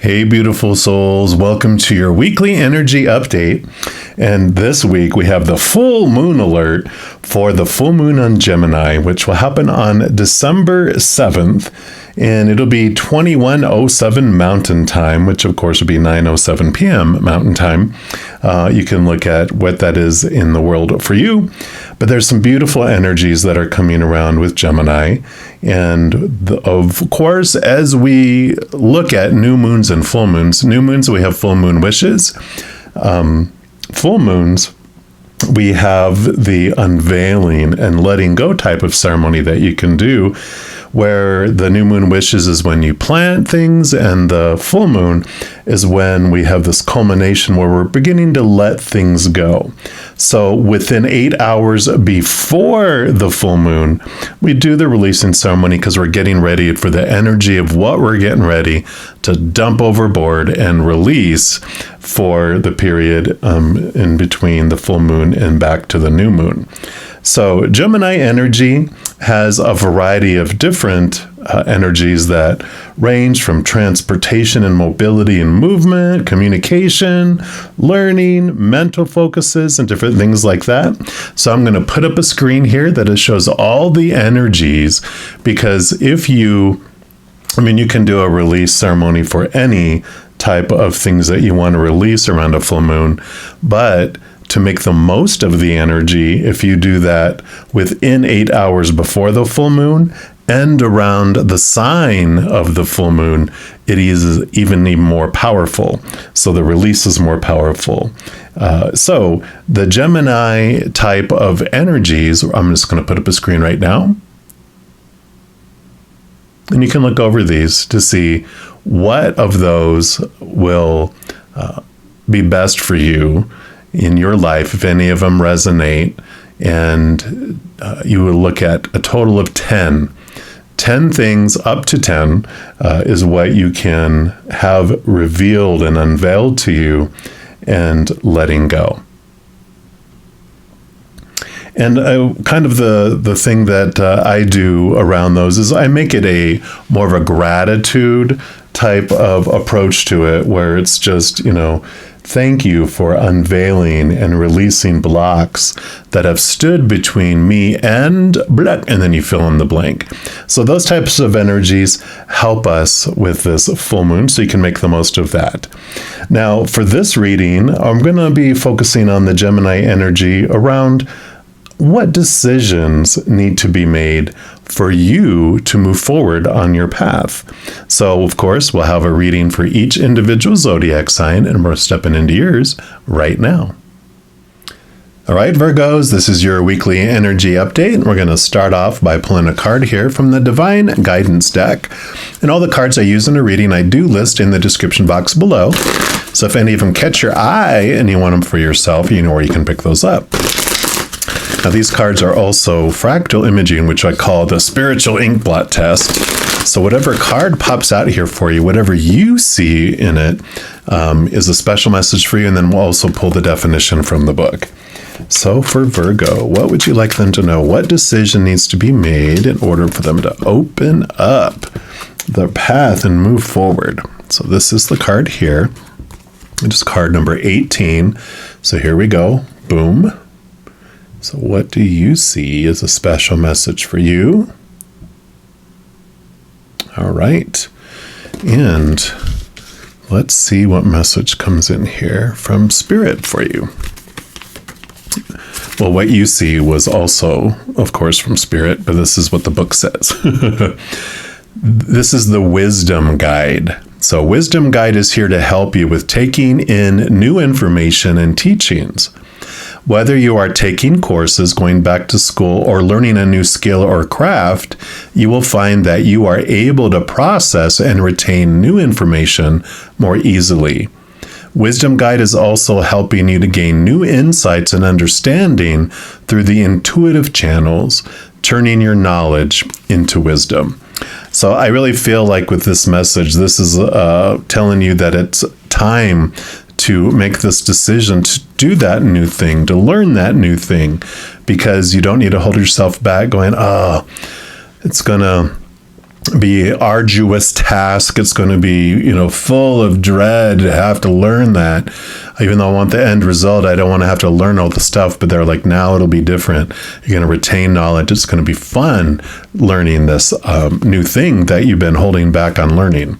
Hey, beautiful souls. Welcome to your weekly energy update. And this week we have the full moon alert for the full moon on Gemini, which will happen on December 7th. And it'll be 21:07 Mountain Time, which of course would be 9:07 p.m. Mountain Time. You can look at what that is in the world for you. But there's some beautiful energies that are coming around with Gemini. And of course, as we look at new moons and full moons, new moons, we have full moon wishes. Full moons, we have the unveiling and letting go type of ceremony that you can do, where the new moon wishes is when you plant things, and the full moon is when we have this culmination where we're beginning to let things go. So within 8 hours before the full moon, we do the releasing ceremony because we're getting ready for the energy of what we're getting ready to dump overboard and release for the period in between the full moon and back to the new moon. So Gemini energy has a variety of different energies that range from transportation and mobility and movement, communication, learning, mental focuses, and different things like that. So I'm going to put up a screen here that shows all the energies, because you can do a release ceremony for any type of things that you want to release around a full moon, but to make the most of the energy, if you do that within 8 hours before the full moon and around the sign of the full moon, it is even more powerful. So the release is more powerful. So the Gemini type of energies, I'm just going to put up a screen right now. And you can look over these to see what of those will be best for you in your life, if any of them resonate. And you will look at a total of 10 things, up to 10 is what you can have revealed and unveiled to you and letting go. And kind of the thing that I do around those is I make it a more of a gratitude type of approach to it, where it's just, thank you for unveiling and releasing blocks that have stood between me and blah, and then you fill in the blank. So those types of energies help us with this full moon, so you can make the most of that. Now, for this reading, I'm going to be focusing on the Gemini energy around what decisions need to be made for you to move forward on your path. So, of course, we'll have a reading for each individual zodiac sign, and we're stepping into yours right now. All right, Virgos, this is your weekly energy update, and we're going to start off by pulling a card here from the Divine Guidance deck. And all the cards I use in a reading, I do list in the description box below. So if any of them catch your eye and you want them for yourself, you know where you can pick those up. Now, these cards are also fractal imaging, which I call the spiritual ink blot test. So whatever card pops out here for you, whatever you see in it, is a special message for you. And then we'll also pull the definition from the book. So for Virgo, what would you like them to know? What decision needs to be made in order for them to open up the path and move forward? So this is the card here. It is card number 18. So here we go. Boom. So what do you see as a special message for you? All right. And let's see what message comes in here from Spirit for you. Well, what you see was also, of course, from Spirit, but this is what the book says. This is the Wisdom Guide. So Wisdom Guide is here to help you with taking in new information and teachings. Whether you are taking courses, going back to school, or learning a new skill or craft, you will find that you are able to process and retain new information more easily. Wisdom Guide is also helping you to gain new insights and understanding through the intuitive channels, turning your knowledge into wisdom. So I really feel like with this message, this is telling you that it's time to make this decision to do that new thing, to learn that new thing, because you don't need to hold yourself back going, it's going to be arduous task. It's going to be, full of dread to have to learn that. Even though I want the end result, I don't want to have to learn all the stuff, but they're like, now it'll be different. You're going to retain knowledge. It's going to be fun learning this new thing that you've been holding back on learning.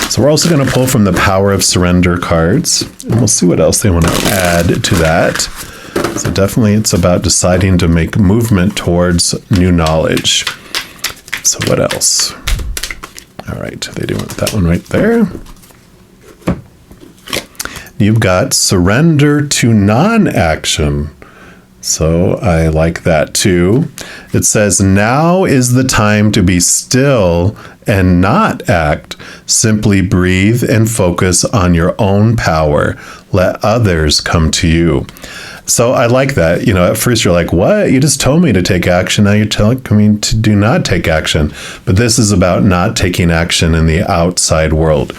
So we're also going to pull from the Power of Surrender cards, and we'll see what else they want to add to that. So definitely it's about deciding to make movement towards new knowledge. So what else? All right, they do want that one right there. You've got surrender to non-action. So I like that too. It says, now is the time to be still and not act. Simply breathe and focus on your own power. Let others come to you. So I like that. At first you're like, what? You just told me to take action. Now you're telling me to do not take action. But this is about not taking action in the outside world.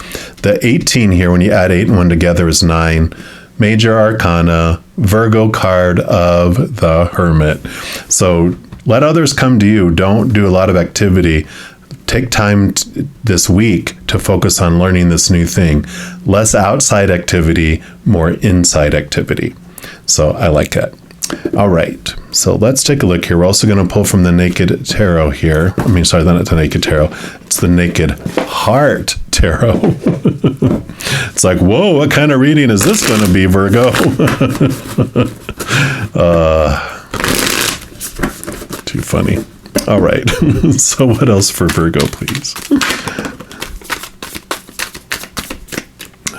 The 18 here, when you add 8 and 1 together, is 9. Major Arcana, Virgo card of the Hermit. So let others come to you. Don't do a lot of activity. Take time this week to focus on learning this new thing. Less outside activity, more inside activity. So I like that. All right. So let's take a look here. We're also going to pull from the Naked Tarot here. Sorry, not the Naked Tarot. It's the Naked Heart Tarot. It's like, whoa, what kind of reading is this going to be, Virgo? Too funny. All right. So what else for Virgo, please?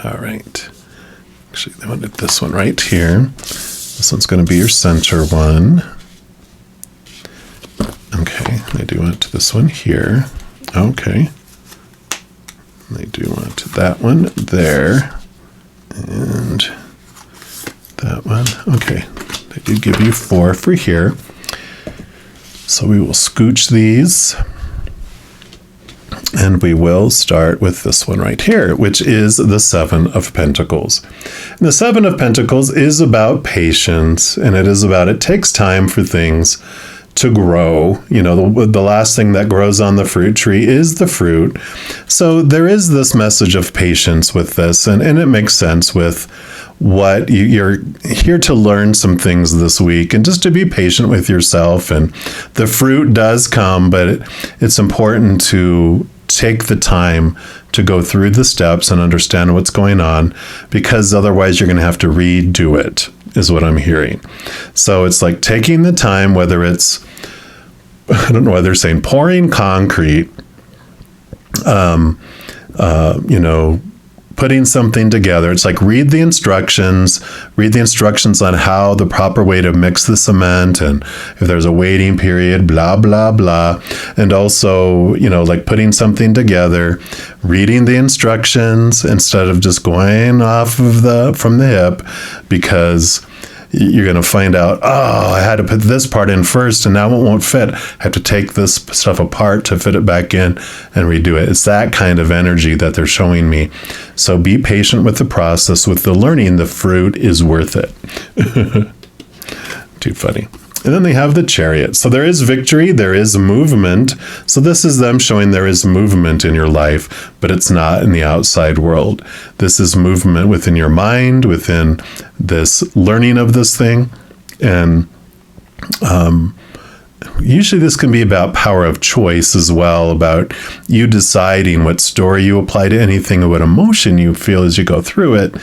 All right. Actually, they wanted this one right here. This one's going to be your center one. Okay, they do want this one here. Okay. They do want that one there. And that one. Okay, they did give you 4 for here. So we will scooch these. And we will start with this one right here, which is the 7 of Pentacles. And the 7 of Pentacles is about patience, and it takes time for things to grow. The last thing that grows on the fruit tree is the fruit. So there is this message of patience with this, and it makes sense with what you're here to learn some things this week, and just to be patient with yourself. And the fruit does come, but it's important to take the time to go through the steps and understand what's going on, because otherwise you're going to have to redo it, is what I'm hearing. So it's like taking the time, whether it's, I don't know whether they're saying pouring concrete, putting something together. It's like read the instructions on how the proper way to mix the cement, and if there's a waiting period, blah, blah, blah. And also, like putting something together, reading the instructions instead of just going off of from the hip, because you're going to find out, I had to put this part in first and now it won't fit. I have to take this stuff apart to fit it back in and redo it. It's that kind of energy that they're showing me. So be patient with the process, with the learning. The fruit is worth it. Too funny. And then they have the Chariot. So there is victory, there is movement. So this is them showing there is movement in your life, but it's not in the outside world. This is movement within your mind, within this learning of this thing. And usually this can be about power of choice as well, about you deciding what story you apply to anything or what emotion you feel as you go through it.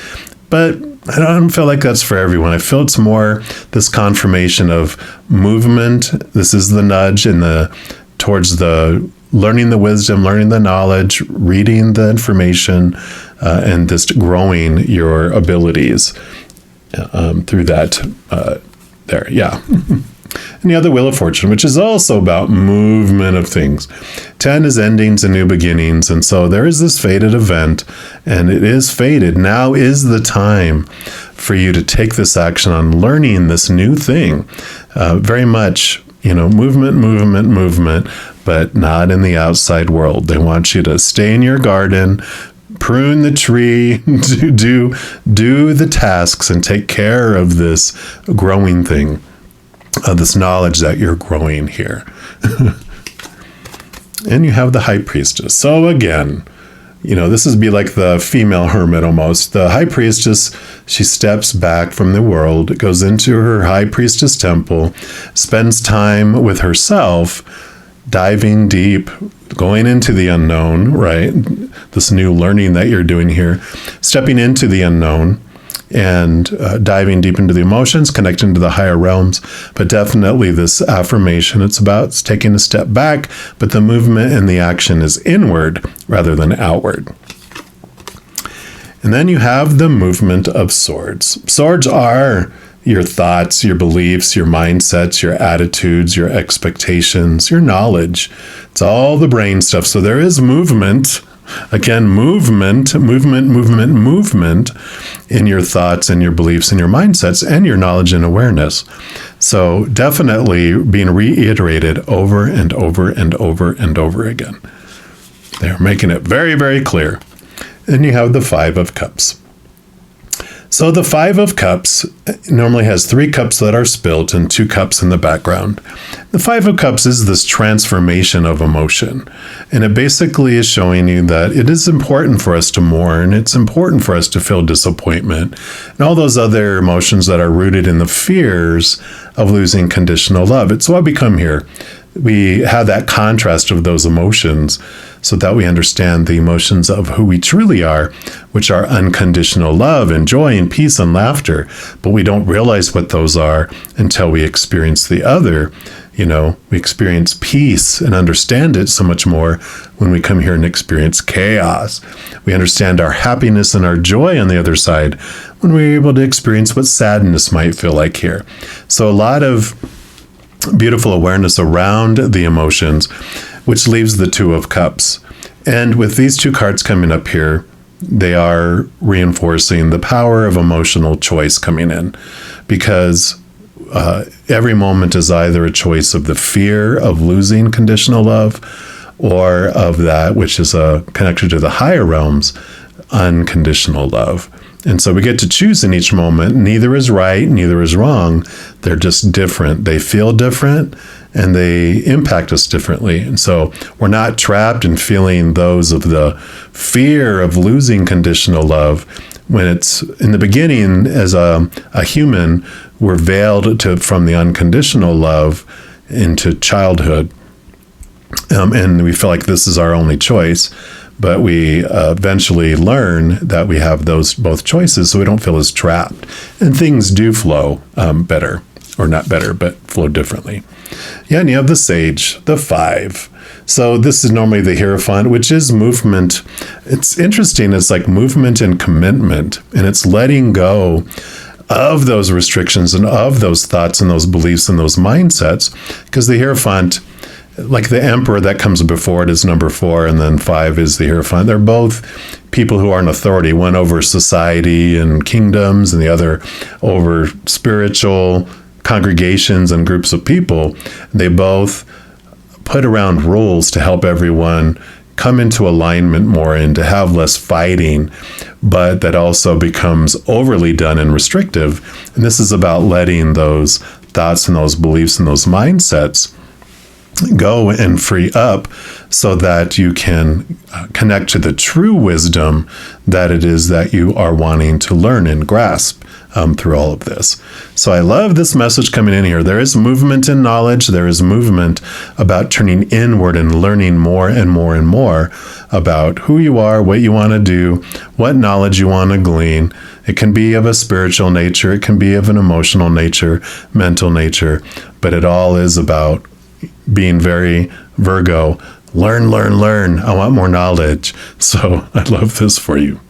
But I don't feel like that's for everyone. I feel it's more this confirmation of movement. This is the nudge towards the learning the wisdom, learning the knowledge, reading the information, and just growing your abilities through that there. Yeah. And the other Wheel of Fortune, which is also about movement of things. 10 is endings and new beginnings. And so there is this fated event, and it is fated. Now is the time for you to take this action on learning this new thing. Very much, movement, but not in the outside world. They want you to stay in your garden, prune the tree, do the tasks, and take care of this growing thing. This knowledge that you're growing here. And you have the High Priestess. So again, this would be like the female hermit almost. The High Priestess, she steps back from the world, goes into her High Priestess temple, spends time with herself, diving deep, going into the unknown, right? This new learning that you're doing here, stepping into the unknown and diving deep into the emotions, connecting to the higher realms. But definitely this affirmation, it's about taking a step back, but the movement and the action is inward rather than outward. And then you have the movement of swords. Swords are your thoughts, your beliefs, your mindsets, your attitudes, your expectations, your knowledge. It's all the brain stuff. So there is movement. Again, movement in your thoughts and your beliefs and your mindsets and your knowledge and awareness. So definitely being reiterated over and over and over and over again. They're making it very, very clear. Then you have the Five of Cups. So the Five of Cups normally has 3 cups that are spilt and 2 cups in the background. The Five of Cups is this transformation of emotion. And it basically is showing you that it is important for us to mourn. It's important for us to feel disappointment and all those other emotions that are rooted in the fears of losing conditional love. It's why we come here. We have that contrast of those emotions so that we understand the emotions of who we truly are, which are unconditional love and joy and peace and laughter. But we don't realize what those are until we experience the other. We experience peace and understand it so much more when we come here and experience chaos. We understand our happiness and our joy on the other side when we're able to experience what sadness might feel like here. So a lot of beautiful awareness around the emotions, which leaves the Two of Cups. And with these 2 cards coming up here, they are reinforcing the power of emotional choice coming in, because every moment is either a choice of the fear of losing conditional love or of that which is connected to the higher realms, unconditional love. And so we get to choose in each moment. Neither is right, neither is wrong. They're just different. They feel different and they impact us differently. And so we're not trapped in feeling those of the fear of losing conditional love. When it's in the beginning, as a human, we're veiled from the unconditional love into childhood. And we feel like this is our only choice. But we eventually learn that we have those both choices, so we don't feel as trapped. And things do flow better, or not better, but flow differently. Yeah, and you have the Sage, the 5. So this is normally the Hierophant, which is movement. It's interesting. It's like movement and commitment, and it's letting go of those restrictions and of those thoughts and those beliefs and those mindsets, because the Hierophant, like the Emperor that comes before it, is number 4, and then 5 is the Hierophant. They're both people who are in authority, one over society and kingdoms, and the other over spiritual congregations and groups of people. They both put around rules to help everyone come into alignment more and to have less fighting, but that also becomes overly done and restrictive. And this is about letting those thoughts and those beliefs and those mindsets go and free up so that you can connect to the true wisdom that it is that you are wanting to learn and grasp through all of this. So I love this message coming in here. There is movement in knowledge. There is movement about turning inward and learning more and more and more about who you are, what you want to do, what knowledge you want to glean. It can be of a spiritual nature. It can be of an emotional nature, mental nature, but it all is about being very Virgo. Learn, learn, learn. I want more knowledge. So I love this for you.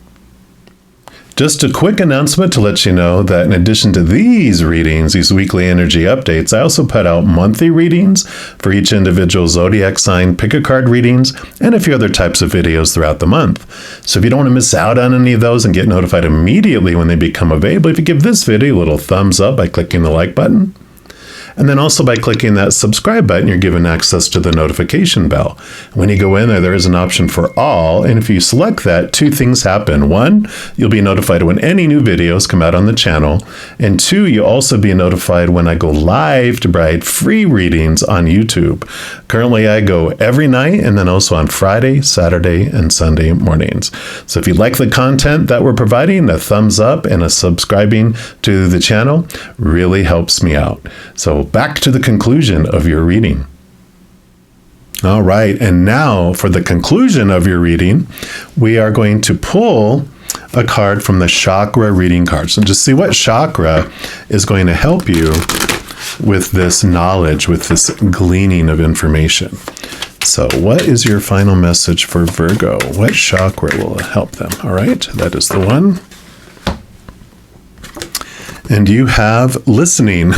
Just a quick announcement to let you know that in addition to these readings, these weekly energy updates, I also put out monthly readings for each individual zodiac sign, pick a card readings, and a few other types of videos throughout the month. So if you don't want to miss out on any of those and get notified immediately when they become available, if you give this video a little thumbs up by clicking the like button. And then also by clicking that subscribe button, you're given access to the notification bell. When you go in there, there is an option for all. And if you select that, two things happen. One, you'll be notified when any new videos come out on the channel. And two, you'll also be notified when I go live to provide free readings on YouTube. Currently, I go every night and then also on Friday, Saturday, and Sunday mornings. So if you like the content that we're providing, a thumbs up and a subscribing to the channel really helps me out. So back to the conclusion of your reading. All right, and now for the conclusion of your reading, we are going to pull a card from the chakra reading cards and just see what chakra is going to help you with this knowledge, with this gleaning of information. So what is your final message for Virgo? What chakra will help them? All right, that is the one. And you have listening.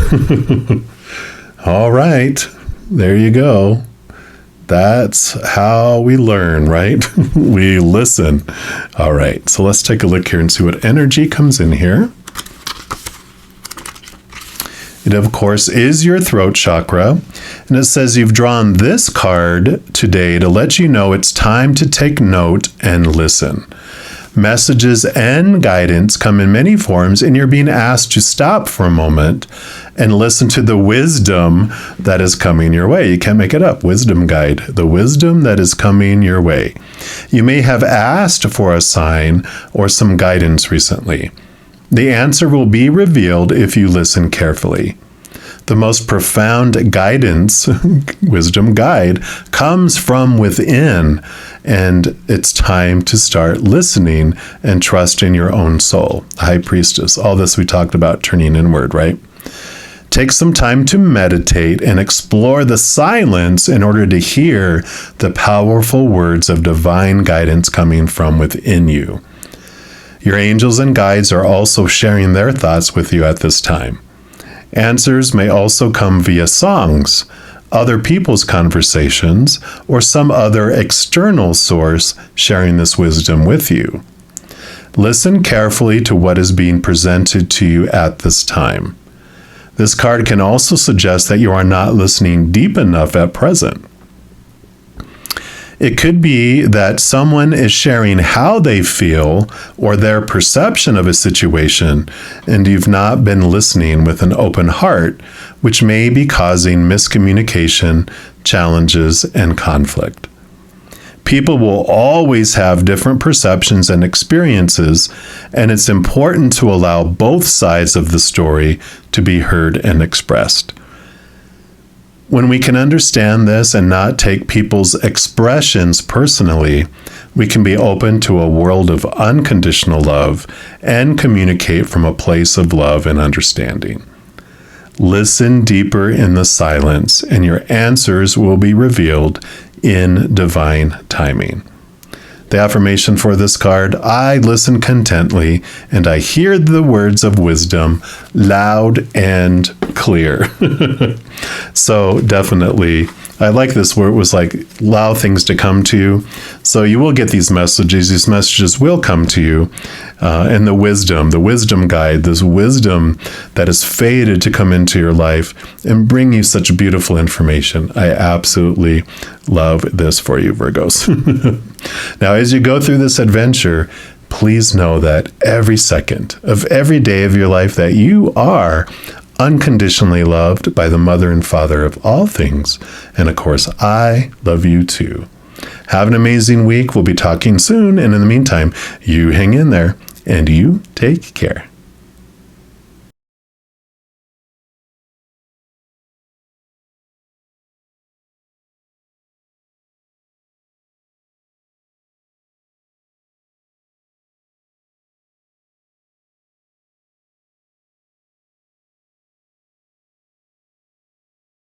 All right, there you go. That's how we learn, right? We listen. All right, so let's take a look here and see what energy comes in here. It, of course, is your throat chakra. And it says you've drawn this card today to let you know it's time to take note and listen. Messages and guidance come in many forms, and you're being asked to stop for a moment and listen to the wisdom that is coming your way. You can't make it up. Wisdom guide, the wisdom that is coming your way. You may have asked for a sign or some guidance recently. The answer will be revealed if you listen carefully. The most profound guidance, wisdom guide, comes from within, and it's time to start listening and trusting your own soul. High Priestess, all this we talked about turning inward, right? Take some time to meditate and explore the silence in order to hear the powerful words of divine guidance coming from within you. Your angels and guides are also sharing their thoughts with you at this time. Answers may also come via songs, other people's conversations, or some other external source sharing this wisdom with you. Listen carefully to what is being presented to you at this time. This card can also suggest that you are not listening deep enough at present. It could be that someone is sharing how they feel or their perception of a situation, and you've not been listening with an open heart, which may be causing miscommunication, challenges, and conflict. People will always have different perceptions and experiences, and it's important to allow both sides of the story to be heard and expressed. When we can understand this and not take people's expressions personally, we can be open to a world of unconditional love and communicate from a place of love and understanding. Listen deeper in the silence, and your answers will be revealed in divine timing. The affirmation for this card: I listen contently, and I hear the words of wisdom loud and clear. So definitely, I like this where it was like, allow things to come to you. So you will get these messages. These messages will come to you. And the wisdom guide, this wisdom that is fated to come into your life and bring you such beautiful information. I absolutely love this for you, Virgos. Now, as you go through this adventure, please know that every second of every day of your life that you are unconditionally loved by the Mother and Father of all things. And of course, I love you too. Have an amazing week. We'll be talking soon. And in the meantime, you hang in there and you take care.